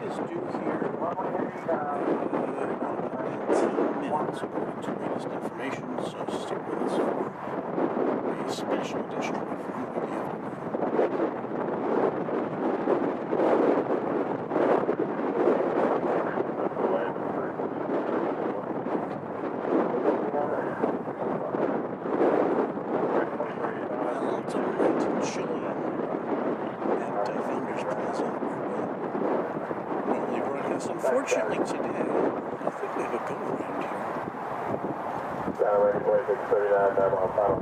is due here in about 19 minutes, according to latest information, so stick with us for a special edition of Runway DFW. Unfortunately today, I think we have a go around here.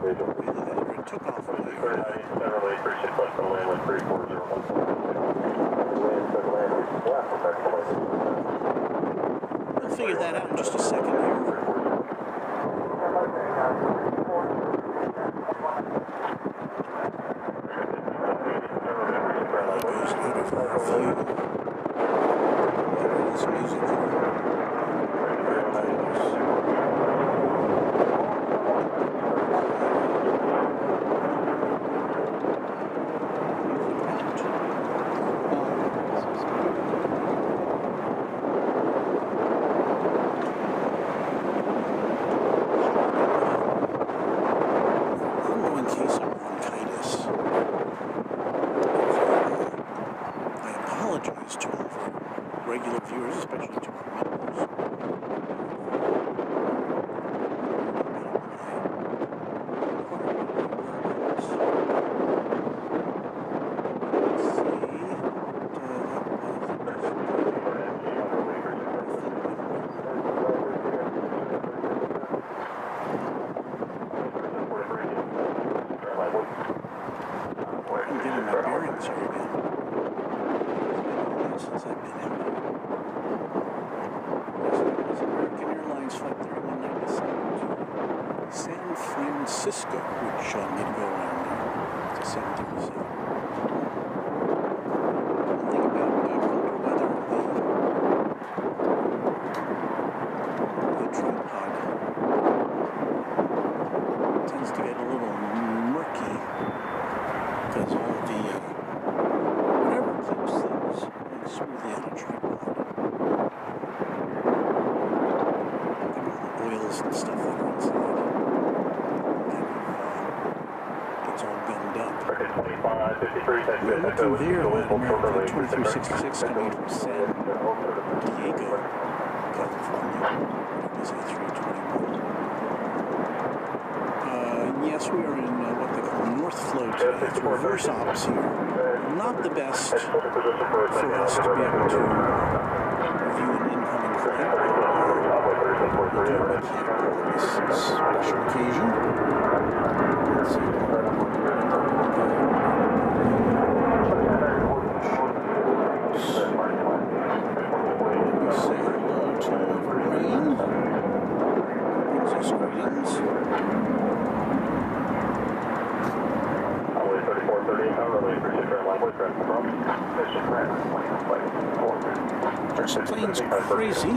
Either that or it took off earlier. We'll figure that out in just a second here. Goes out of our view. Music. To all of our regular viewers, especially to our members. I'm getting my bearings here again. Since I've been in this American Airlines Flight 3197 to San Francisco, which made a go around there. It's a 737. One thing about colder weather, the tripod tends to get a little murky because all the whatever keeps things smoothly on a tripod. The oils and stuff that are inside gets all gummed up. We're looking there at American 2366 coming from San Diego, California. It was A321. Yes, we are in what they call North Flow today. It's reverse ops here. Not the best for us to be able to review an incoming flight. We'll do what we can for this special occasion. Let's see. We say hello to Rain. Brings us greetings. This plane's crazy.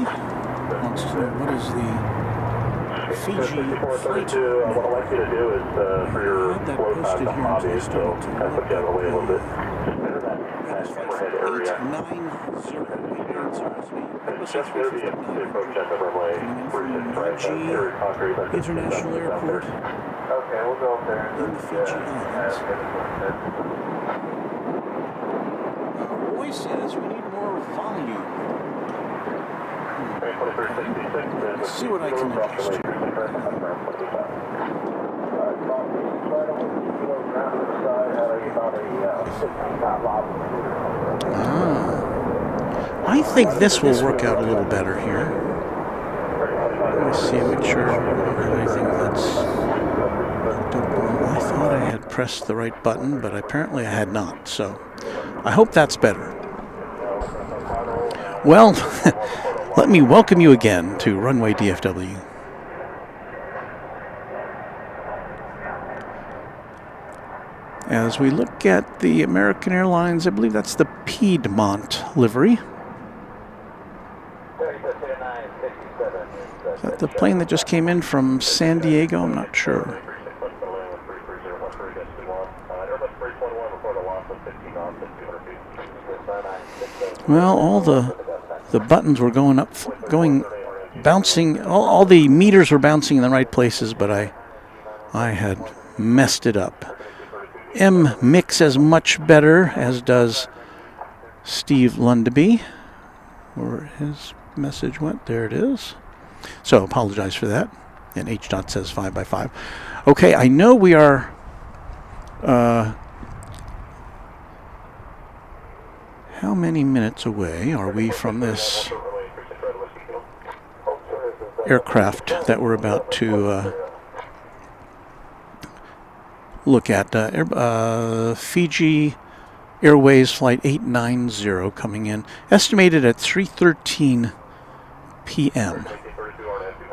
Wants to know what is the Fiji flight. What I'd like you to do is for your flow time to hobby, so kind of put you on the way a little bit. That is flight 890. Just the approach at the runway Fiji International Airport. Okay, we'll go up there. In the Fiji Islands. Roy says we need more volume. Let's see what I can adjust to. I think this will work out a little better here. Let me see, make sure I don't have anything that's... I thought I had pressed the right button, but apparently I had not. So I hope that's better. Well, let me welcome you again to Runway DFW. As we look at the American Airlines, I believe that's the Piedmont livery. Is that the plane that just came in from San Diego? I'm not sure. Well, all the buttons were bouncing. All the meters were bouncing in the right places, but I had messed it up. M mix as much better, as does Steve Lundaby. Where his message went, there it is. So apologize for that. And H. Dot says 5 by 5. Okay, I know we are. How many minutes away are we from this aircraft that we're about to look at? Fiji Airways Flight 890 coming in, estimated at 3:13 p.m.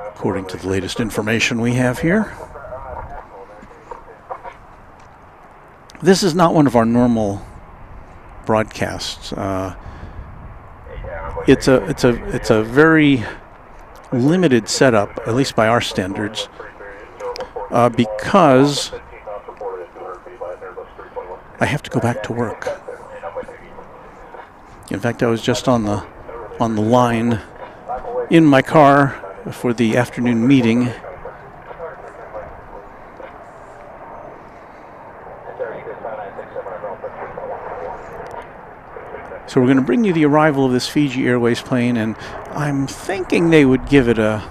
according to the latest information we have here. This is not one of our normal broadcasts. It's a very limited setup, at least by our standards, because I have to go back to work. In fact, I was just on the line in my car for the afternoon meeting. So we're going to bring you the arrival of this Fiji Airways plane, and I'm thinking they would give it a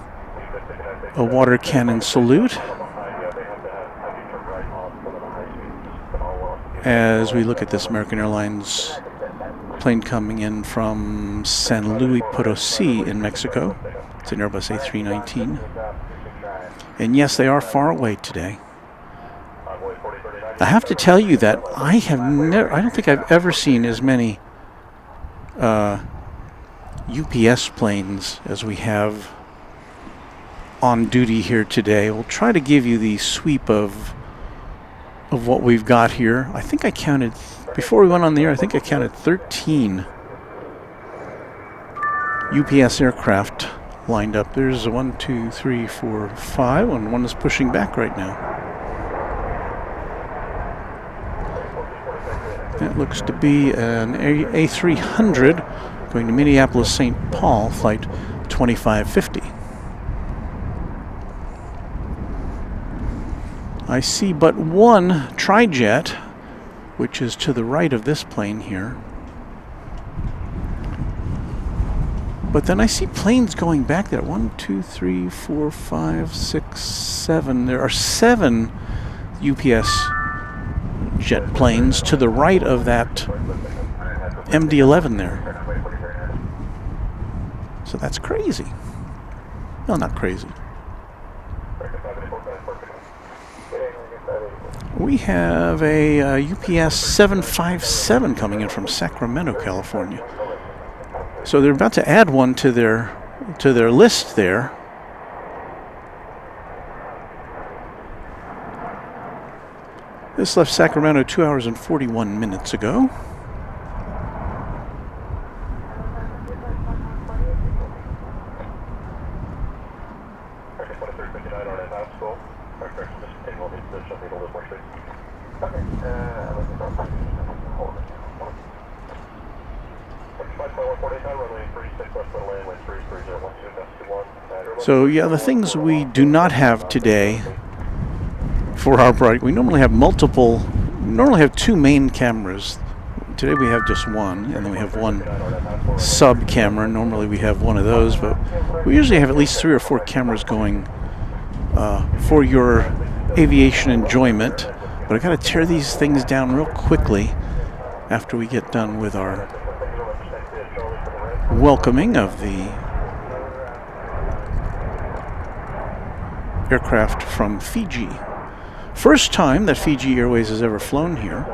water cannon salute as we look at this American Airlines plane coming in from San Luis Potosi in Mexico. It's an Airbus A319. And yes, they are far away today. I have to tell you that I don't think I've ever seen as many UPS planes as we have on duty here today. We'll try to give you the sweep of what we've got here. I think I counted, before we went on the air, I think I counted 13 UPS aircraft lined up. There's a 1, 2, 3, 4, 5, and one is pushing back right now. That looks to be an A300 going to Minneapolis St. Paul, flight 2550. I see but one tri-jet, which is to the right of this plane here. But then I see planes going back there. 1, 2, 3, 4, 5, 6, 7. There are 7 UPS jet planes to the right of that MD-11 there. So that's crazy. No, not crazy. We have a UPS 757 coming in from Sacramento, California. So they're about to add one to their list there. This left Sacramento 2 hours and 41 minutes ago. So yeah, the things we do not have today for our broadcast, we normally have two main cameras. Today we have just one, and then we have one sub camera. Normally we have one of those, but we usually have at least 3 or 4 cameras going for your aviation enjoyment. But I got to tear these things down real quickly after we get done with our welcoming of the aircraft from Fiji. First time that Fiji Airways has ever flown here.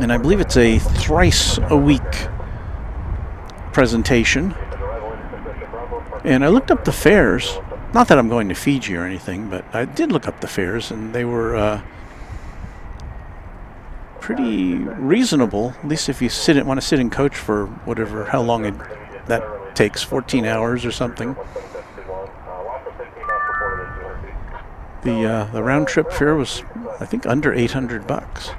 And I believe it's a thrice a week presentation. And I looked up the fares. Not that I'm going to Fiji or anything, but I did look up the fares, and they were pretty reasonable. At least if you want to sit in coach for how long that takes, 14 hours or something. The round trip fare was, I think, under $800.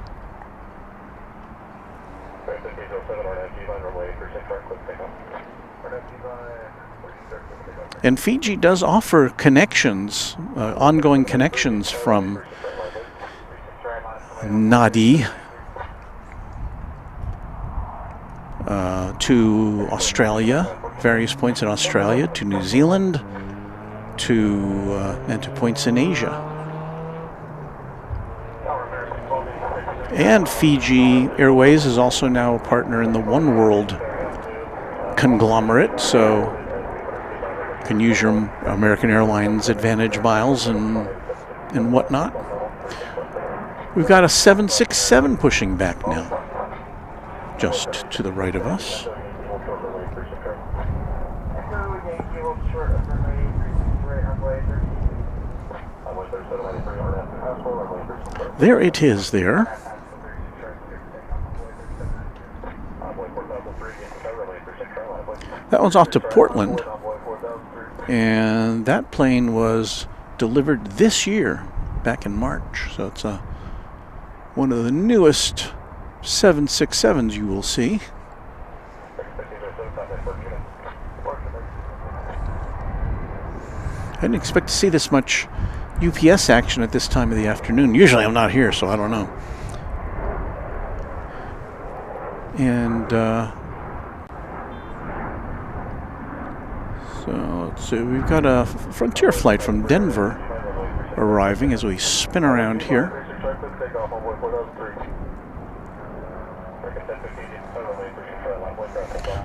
And Fiji does offer connections, ongoing connections from Nadi to Australia, various points in Australia, to New Zealand, and to points in Asia. And Fiji Airways is also now a partner in the One World conglomerate, so you can use your American Airlines Advantage miles and whatnot. We've got a 767 pushing back now, just to the right of us. There it is there. That one's off to Portland, and that plane was delivered this year, back in March, so it's one of the newest 767s you will see. I didn't expect to see this much UPS action at this time of the afternoon. Usually I'm not here, so I don't know. And so let's see, we've got a Frontier flight from Denver arriving as we spin around here.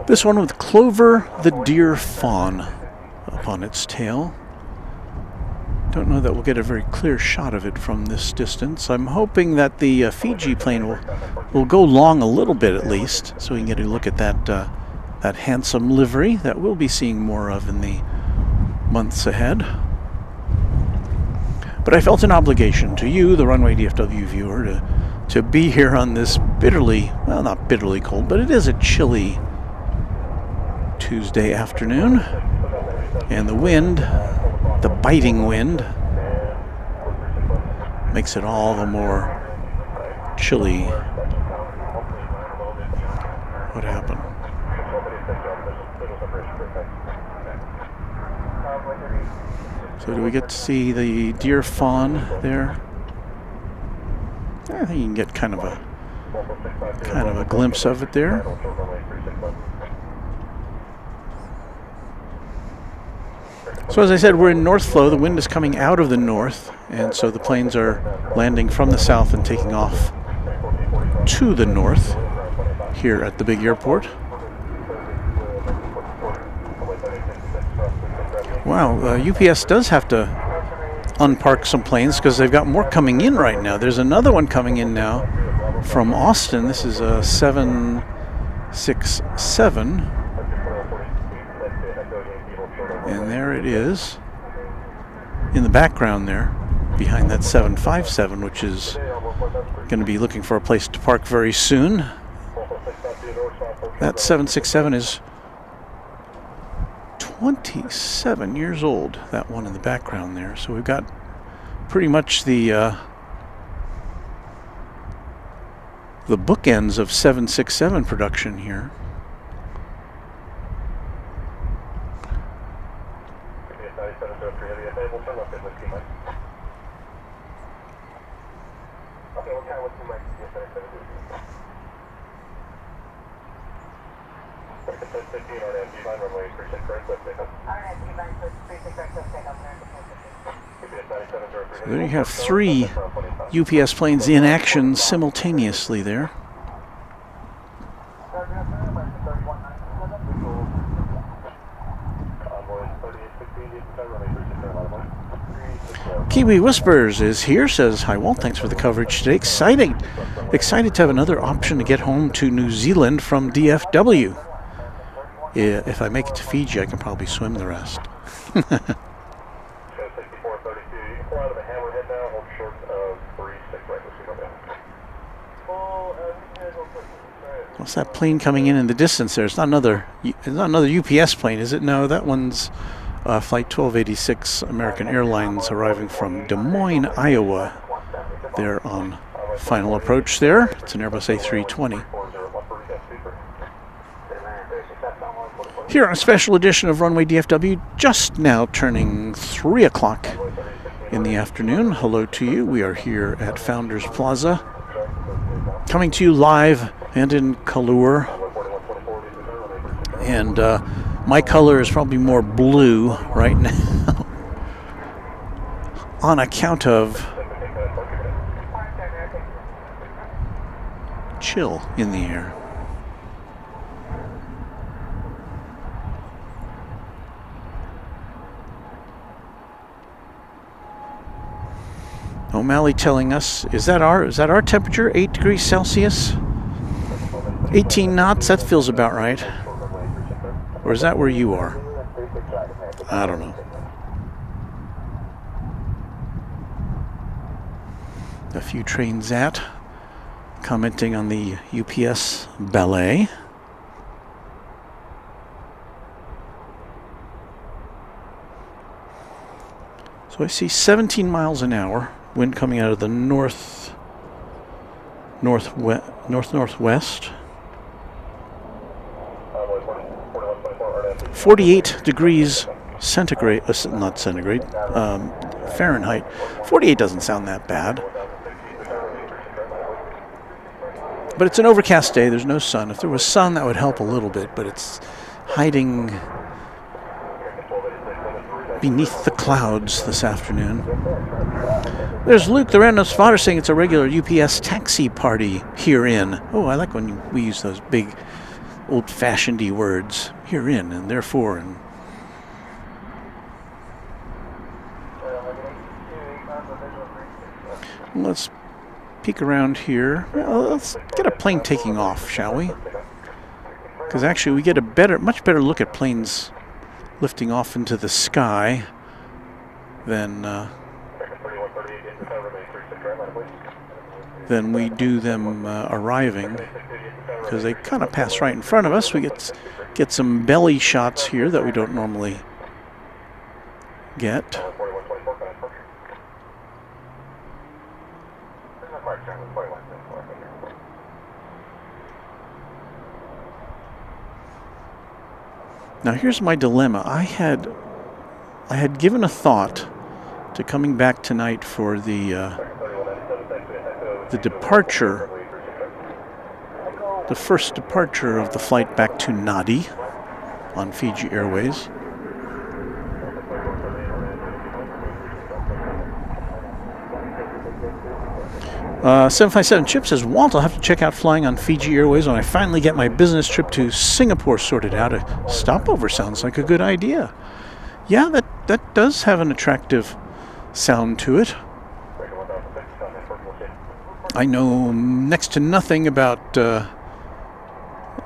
This one with Clover the Deer Fawn upon its tail. Don't know that we'll get a very clear shot of it from this distance. I'm hoping that the Fiji plane will go long a little bit at least, so we can get a look at that handsome livery that we'll be seeing more of in the months ahead. But I felt an obligation to you, the Runway DFW viewer, to be here on this bitterly, well, not bitterly cold, but it is a chilly Tuesday afternoon. And the wind, the biting wind, makes it all the more chilly. What happened? So do we get to see the deer fawn there? I think you can get kind of a glimpse of it there. So as I said, we're in north flow. The wind is coming out of the north, and so the planes are landing from the south and taking off to the north here at the big airport. Wow, UPS does have to unpark some planes because they've got more coming in right now. There's another one coming in now from Austin. This is a 767. And there it is in the background there, behind that 757, which is going to be looking for a place to park very soon. That 767 is 27 years old, that one in the background there. So we've got pretty much the bookends of 767 production here. So there you have 3 UPS planes in action simultaneously there. Kiwi Whispers is here, says, "Hi Walt, thanks for the coverage today. Excited to have another option to get home to New Zealand from DFW. If I make it to Fiji, I can probably swim the rest." What's that plane coming in the distance there? It's not another UPS plane, is it? No, that one's Flight 1286 American Airlines arriving from Des Moines, Iowa. They're on final approach there. It's an Airbus A320. Here on a special edition of Runway DFW, just now turning 3 o'clock in the afternoon. Hello to you. We are here at Founders Plaza, coming to you live and in color. And my color is probably more blue right now on account of chill in the air. O'Malley telling us, is that our temperature? 8 degrees Celsius? 18 knots? That feels about right. Or is that where you are? I don't know. A few trains at, commenting on the UPS ballet. So I see 17 miles an hour. Wind coming out of the northwest. 48 degrees centigrade, not centigrade, Fahrenheit. 48 doesn't sound that bad. But it's an overcast day. There's no sun. If there was sun, that would help a little bit, but it's hiding beneath the clouds this afternoon. There's Luke, the random spotter, saying it's a regular UPS taxi party herein. Oh, I like when we use those big, old-fashioned-y words. Herein and therefore. And let's peek around here. Well, let's get a plane taking off, shall we? Because actually we get a much better look at planes lifting off into the sky than we do them arriving, because they kind of pass right in front of us. We get some belly shots here that we don't normally get. Now here's my dilemma. I had given a thought to coming back tonight for the departure, the first departure of the flight back to Nadi on Fiji Airways. Uh, 757 Chip says, Walt, I'll have to check out flying on Fiji Airways when I finally get my business trip to Singapore sorted out. A stopover sounds like a good idea. Yeah, that does have an attractive sound to it. I know next to nothing about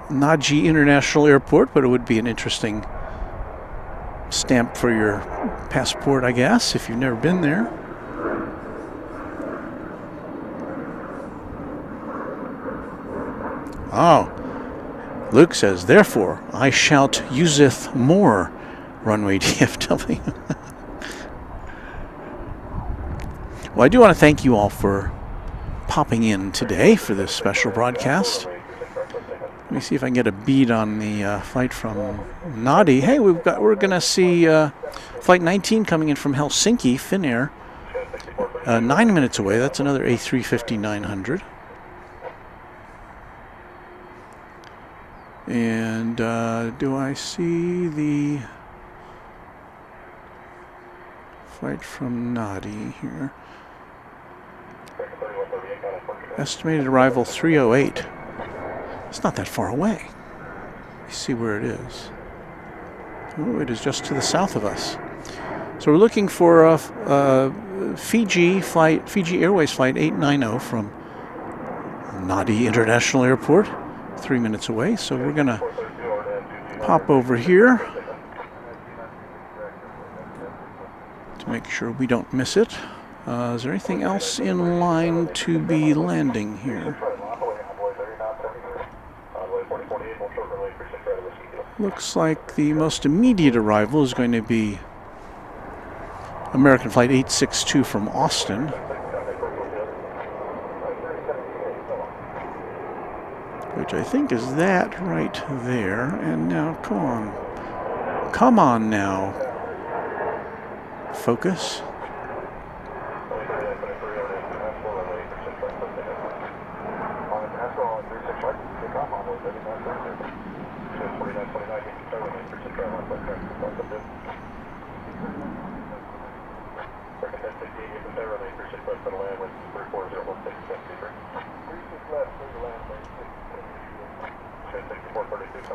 Nadi International Airport, but it would be an interesting stamp for your passport, I guess, if you've never been there. Oh, Luke says, therefore, I shalt useth more Runway DFW. Well, I do want to thank you all for popping in today for this special broadcast. Let me see if I can get a bead on the flight from Nadi. Hey, we're going to see Flight 19 coming in from Helsinki, Finnair. 9 minutes away. That's another A350-900. And do I see the flight from Nadi here? Estimated arrival 3:08. It's not that far away. You see where it is. Oh, it is just to the south of us. So we're looking for a Fiji Airways flight 890 from Nadi International Airport. 3 minutes away, so we're gonna pop over here to make sure we don't miss it. Is there anything else in line to be landing here? Looks like the most immediate arrival is going to be American Flight 862 from Austin, which I think is that right there. And now, come on. Come on now. Focus.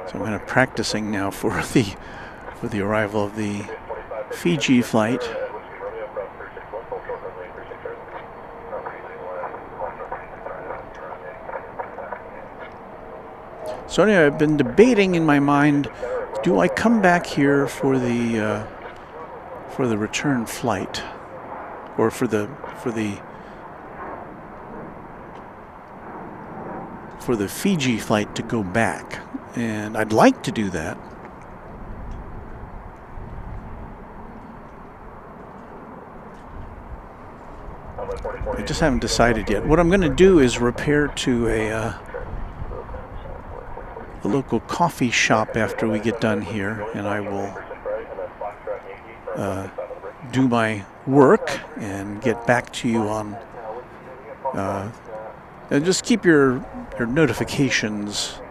So I'm kind of practicing now for the arrival of the Fiji flight. So anyway, I've been debating in my mind, do I come back here for the return flight, or for the Fiji flight to go back? And I'd like to do that. I just haven't decided yet. What I'm going to do is repair to a local coffee shop after we get done here, and I will do my work and get back to you on. And just keep your notifications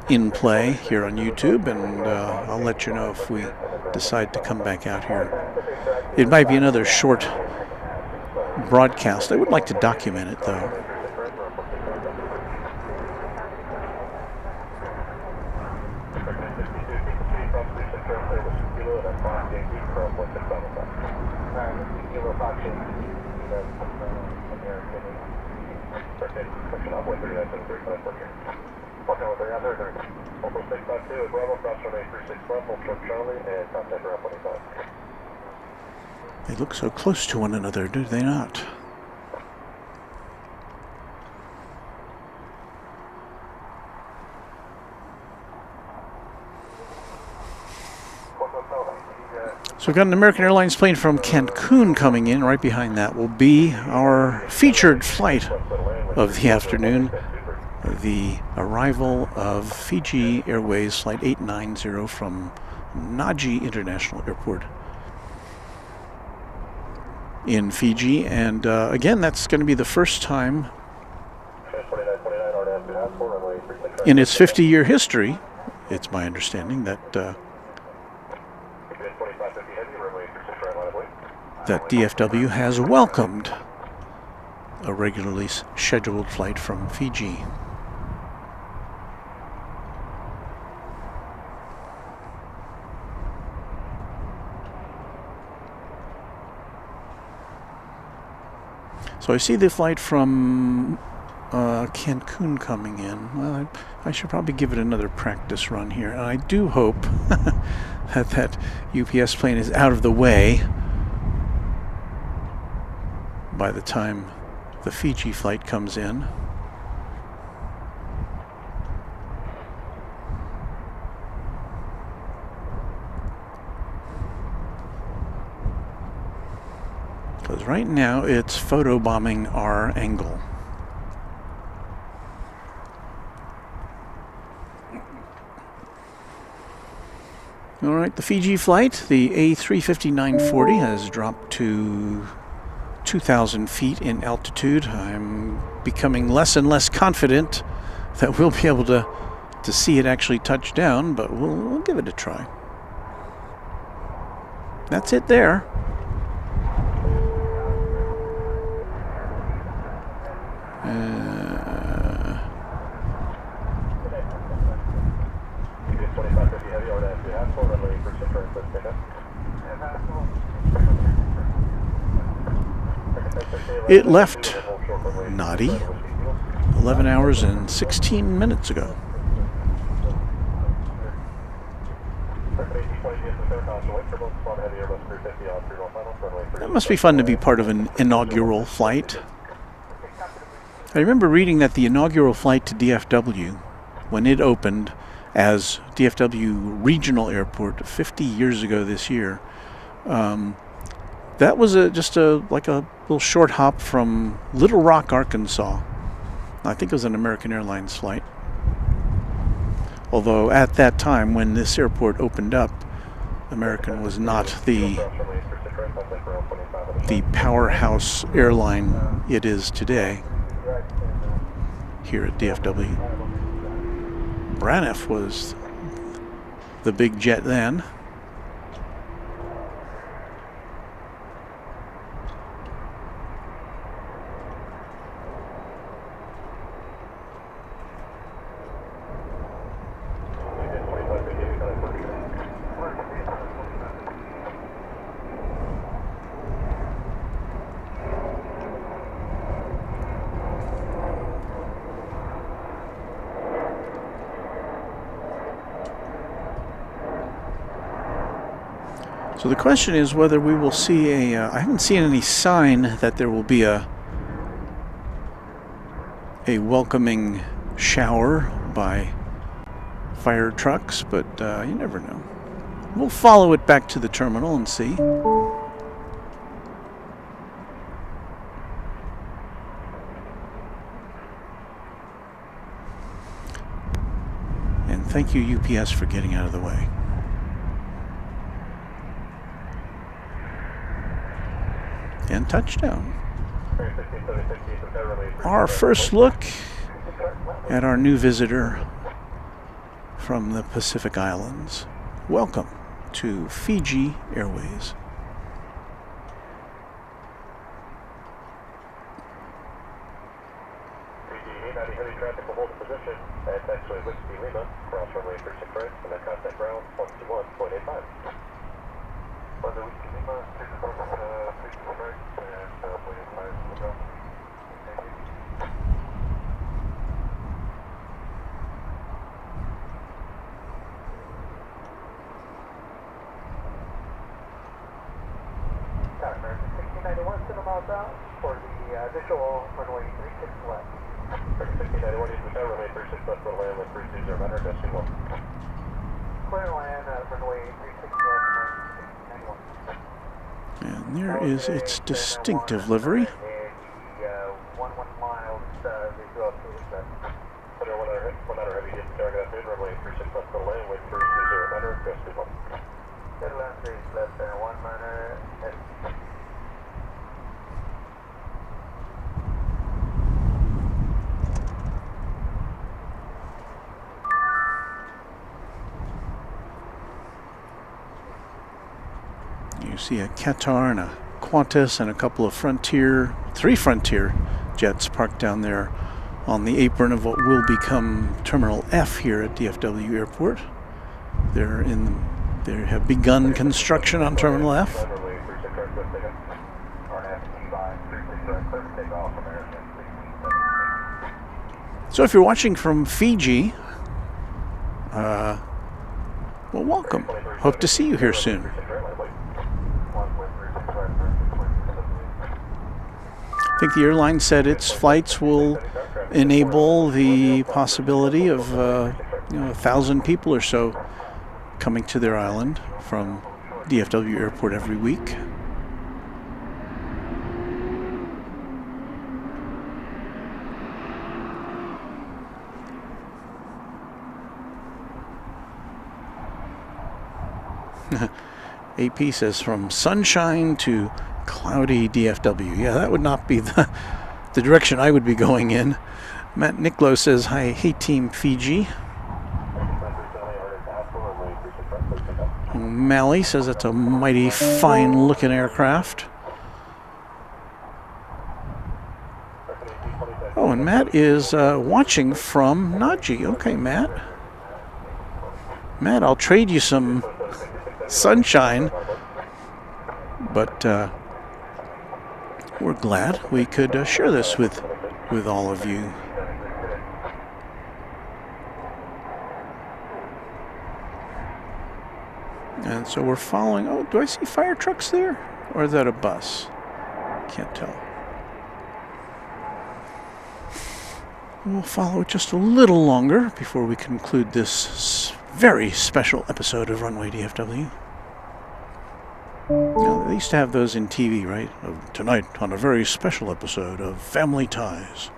in play here on YouTube, and I'll let you know if we decide to come back out here. It might be another short broadcast. I would like to document it, though. They look so close to one another, do they not? So we've got an American Airlines plane from Cancun coming in. Right behind that will be our featured flight of the afternoon, the arrival of Fiji Airways Flight 890 from Naji International Airport in Fiji. And again, that's going to be the first time in its 50-year history, it's my understanding, that DFW has welcomed a regularly scheduled flight from Fiji. So I see the flight from Cancun coming in. Well, I should probably give it another practice run here. And I do hope that UPS plane is out of the way by the time the Fiji flight comes in. Because right now it's photobombing our angle. All right, the Fiji flight, the A350-940, has dropped to 2,000 feet in altitude. I'm becoming less and less confident that we'll be able to see it actually touch down, but we'll give it a try. That's it there. It left Nadi 11 hours and 16 minutes ago. That must be fun to be part of an inaugural flight. I remember reading that the inaugural flight to DFW, when it opened as DFW Regional Airport 50 years ago this year, that was just a little short hop from Little Rock, Arkansas. I think it was an American Airlines flight. Although at that time, when this airport opened up, American was not the powerhouse airline it is today here at DFW. Braniff was the big jet then. So the question is whether we will see I haven't seen any sign that there will be a welcoming shower by fire trucks, but you never know. We'll follow it back to the terminal and see. And thank you, UPS, for getting out of the way. And touchdown. Our first look at our new visitor from the Pacific Islands. Welcome to Fiji Airways. Fiji 890 heavy traffic will hold the position at taxiway Whiskey Lima, cross runway 36 right, and then contact ground 121.85. Weather Whiskey Lima, 36 right, and 0.85 will go. Thank you. American 1691, 7 miles out for the visual runway 36 left. American 1691, use the tower, runway 36 left, for land with 320 Manor, gusting 1. Clear land, runway 36 left, 1691. And there is its distinctive livery. And the 11 miles, visual to the left. Clear 1 hour heavy, use the tower, good afternoon, runway 36 left, for land with 320 Manor, gusting 1. Clear land 3 left, 1 Manor, You see a Qatar and a Qantas and a couple of three Frontier jets parked down there on the apron of what will become Terminal F here at DFW Airport. They have begun construction on Terminal F. So if you're watching from Fiji, well, welcome. Hope to see you here soon. I think the airline said its flights will enable the possibility of 1,000 people or so coming to their island from DFW Airport every week. AP says from sunshine to cloudy DFW. Yeah, that would not be the direction I would be going in. Matt Nicklo says, hi, hey Team Fiji. Mally says that's a mighty fine looking aircraft. Oh, and Matt is watching from Naji. Okay, Matt. Matt, I'll trade you some sunshine, but we're glad we could share this with all of you. And so we're following. Oh, do I see fire trucks there? Or is that a bus? Can't tell. We'll follow it just a little longer before we conclude this very special episode of Runway DFW. Now, they used to have those in TV, right? Tonight on a very special episode of Family Ties.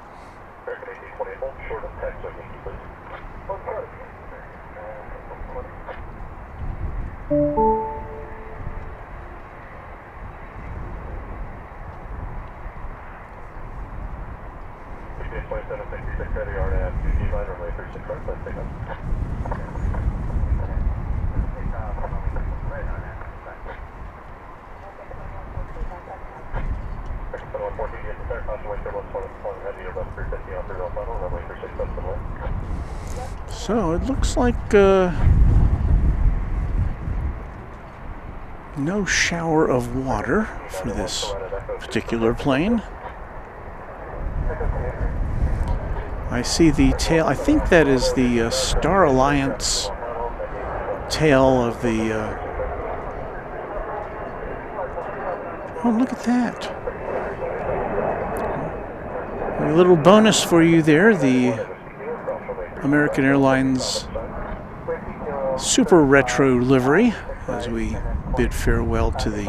So it looks like no shower of water for this particular plane. I see the tail. I think that is the Star Alliance tail of the... oh, look at that. A little bonus for you there, the American Airlines super retro livery, as we bid farewell to the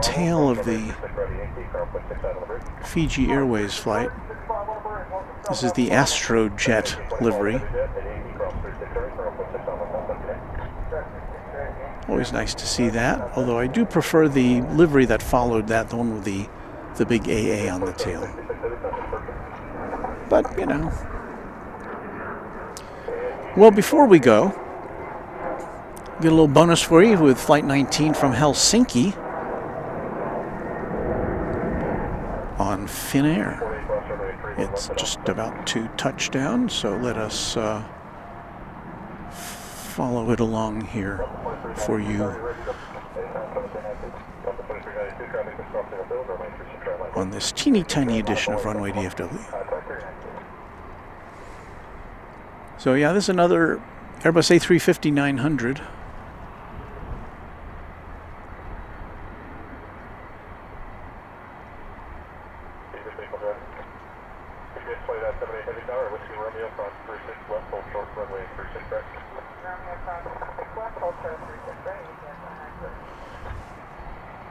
tail of the Fiji Airways flight. This is the Astrojet livery. Always nice to see that, although I do prefer the livery that followed that, the one with the big AA on the tail. But, you know. Well, before we go, get a little bonus for you with Flight 19 from Helsinki on Finnair. It's just about to touch down, so let us follow it along here for you on this teeny tiny edition of Runway DFW. So yeah, this is another Airbus A350-900.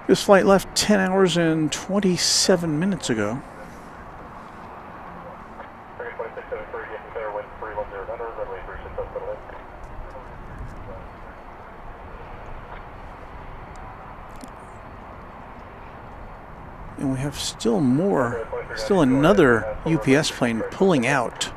This flight left 10 hours and 27 minutes ago. And we have still another UPS plane pulling out.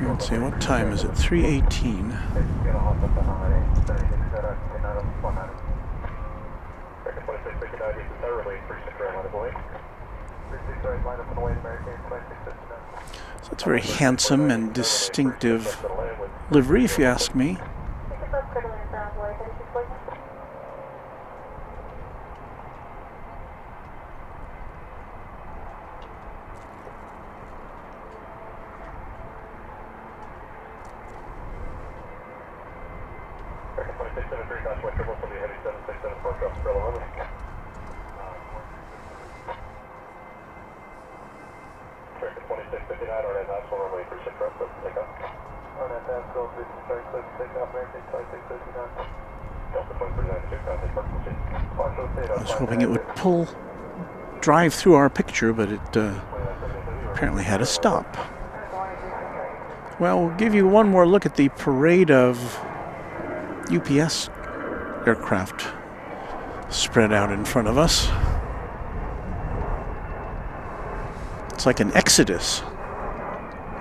Let's see, what time is it? 3:18. So it's a very handsome and distinctive livery, if you ask me. I was hoping it would drive through our picture, but it apparently had to stop. Well, we'll give you one more look at the parade of UPS aircraft spread out in front of us. It's like an exodus.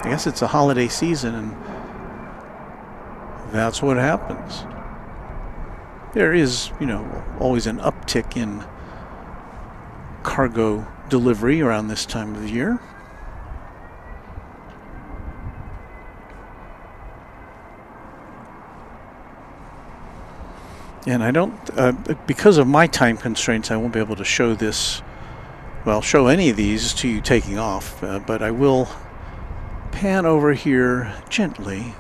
I guess it's a holiday season, and that's what happens. There is, you know, always an uptick in cargo delivery around this time of the year. And I don't, because of my time constraints, I won't be able to show this, well, show any of these to you taking off, but I will pan over here gently,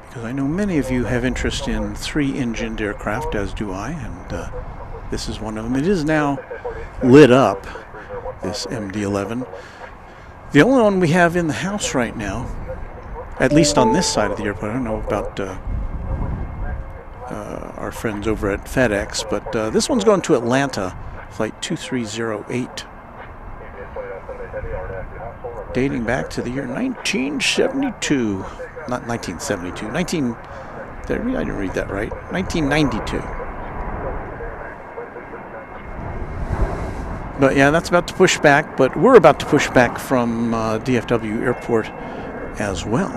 because I know many of you have interest in 3-engined aircraft, as do I, and this is one of them. It is now lit up, this MD-11. The only one we have in the house right now, at least on this side of the airport. I don't know about our friends over at FedEx, but this one's going to Atlanta, flight 2308. Dating back to the year 1972. Not 1972. I didn't read that right. 1992. But yeah, that's about to push back, but we're about to push back from DFW Airport as well.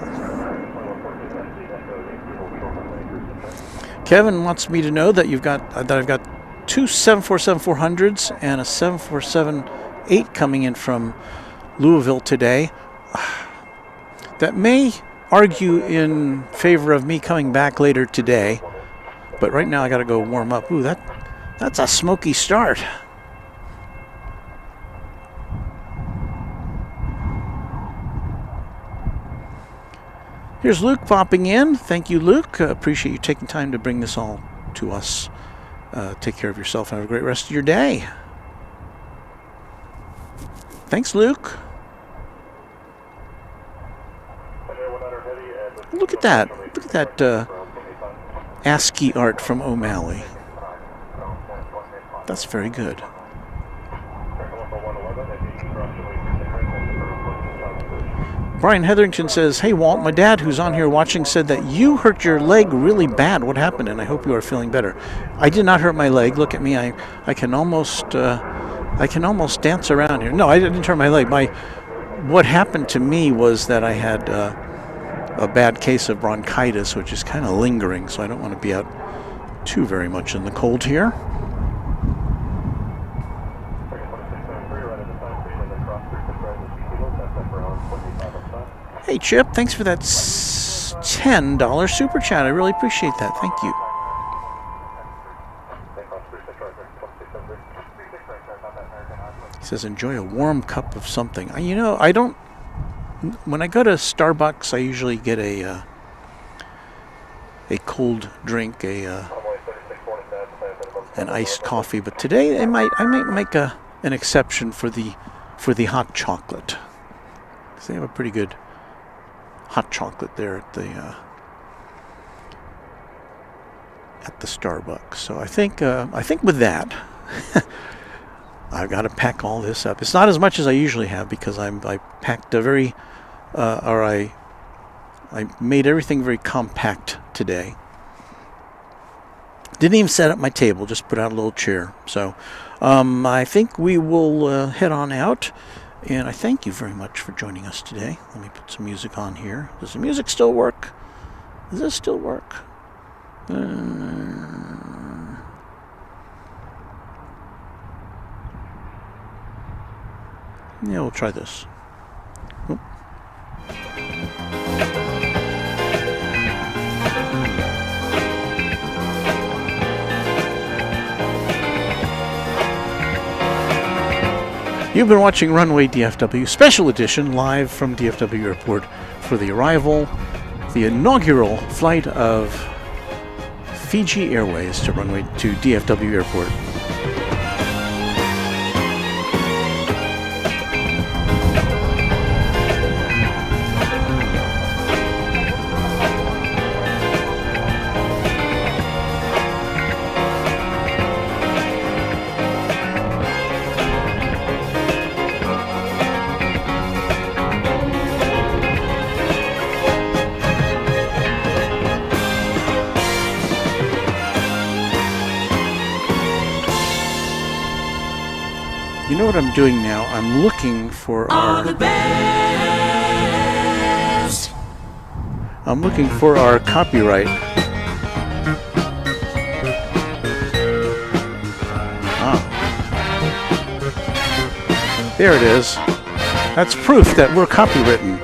Kevin wants me to know that I've got two 747-400s and a 747-8 coming in from Louisville today. That may argue in favor of me coming back later today, but right now I got to go warm up. Ooh, that's a smoky start. Here's Luke popping in. Thank you, Luke. Appreciate you taking time to bring this all to us. Take care of yourself and have a great rest of your day. Thanks, Luke. Look at that. Look at that ASCII art from O'Malley. That's very good. Brian Hetherington says, "Hey Walt, my dad who's on here watching said that you hurt your leg really bad. What happened? And I hope you are feeling better." I did not hurt my leg. Look at me. I can almost dance around here. No, I didn't hurt my leg. What happened to me was that I had a bad case of bronchitis, which is kind of lingering, so I don't want to be out too very much in the cold here. Hey Chip, thanks for that $10 super chat. I really appreciate that. Thank you. He says, enjoy a warm cup of something. You know, I don't. When I go to Starbucks, I usually get a cold drink, an iced coffee. But today, I might make an exception for the hot chocolate. Because they have a pretty good hot chocolate there at the Starbucks. So I think with that, I've got to pack all this up. It's not as much as I usually have because I packed I made everything very compact today. Didn't even set up my table, just put out a little chair. So I think we will head on out. And I thank you very much for joining us today. Let me put some music on here. Does the music still work? Does this still work? Yeah, we'll try this. Oop. You've been watching Runway DFW Special Edition live from DFW Airport for the inaugural flight of Fiji Airways to DFW Airport. You know what I'm doing now? I'm looking for our copyright. There it is. That's proof that we're copywritten.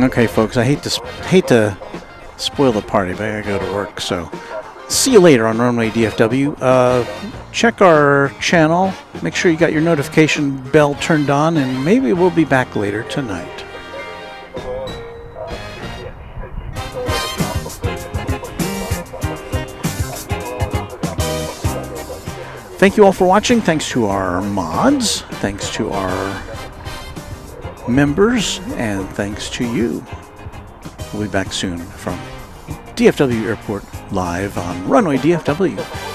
Okay, folks, I hate to spoil the party, but I gotta go to work. So, see you later on Runway DFW. Check our channel. Make sure you got your notification bell turned on, and maybe we'll be back later tonight. Thank you all for watching. Thanks to our mods. Thanks to our members, and thanks to you. We'll be back soon from DFW Airport live on Runway DFW.